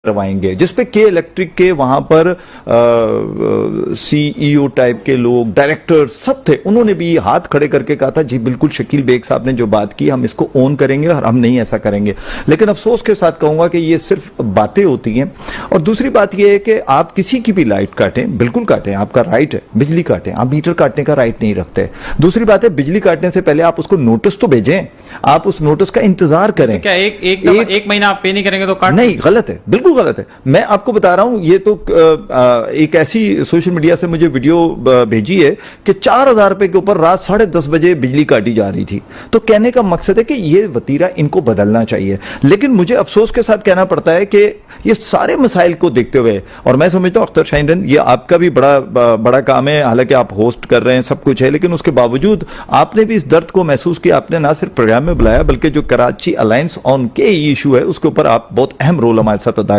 करवाएंगे, जिसपे के इलेक्ट्रिक के वहां पर सीईओ टाइप के लोग, डायरेक्टर सब थे। उन्होंने भी हाथ खड़े करके कहा था जी बिल्कुल शकील बेग साहब ने जो बात की हम इसको ओन करेंगे और हम नहीं ऐसा करेंगे। लेकिन अफसोस के साथ कहूंगा कि ये सिर्फ बातें होती हैं। और दूसरी बात ये है कि आप किसी की भी लाइट काटें, बिल्कुल काटें, आपका राइट है, बिजली काटें, आप मीटर काटने का राइट नहीं रखते। दूसरी बात है, बिजली काटने से पहले आप उसको नोटिस तो भेजें, आप उस नोटिस का इंतजार करें। क्या एक महीना आप पे नहीं करेंगे तो काट? नहीं, गलत है, बिल्कुल गलत है। मैं आपको बता रहा हूं, ये तो एक ऐसी सोशल मीडिया से मुझे वीडियो भेजी है कि 4,000 रुपए के ऊपर रात 10:30 बजे बिजली काटी जा रही थी। तो कहने का मकसद है कि ये वतीरा इनको बदलना चाहिए। लेकिन मुझे अफसोस के साथ कहना पड़ता है कि ये सारे मसाइल को देखते हुए, और मैं समझता हूं अख्तर शाहीन ये आपका भी बड़ा काम है, हालांकि आप होस्ट कर रहे हैं, सब कुछ है, लेकिन उसके बावजूद आपने भी इस दर्द को महसूस किया। आपने ना सिर्फ प्रोग्राम में बुलाया बल्कि जो कराची अलायंस ऑन के इशू है उसके ऊपर आप बहुत अहम रोल हमारे साथ अदा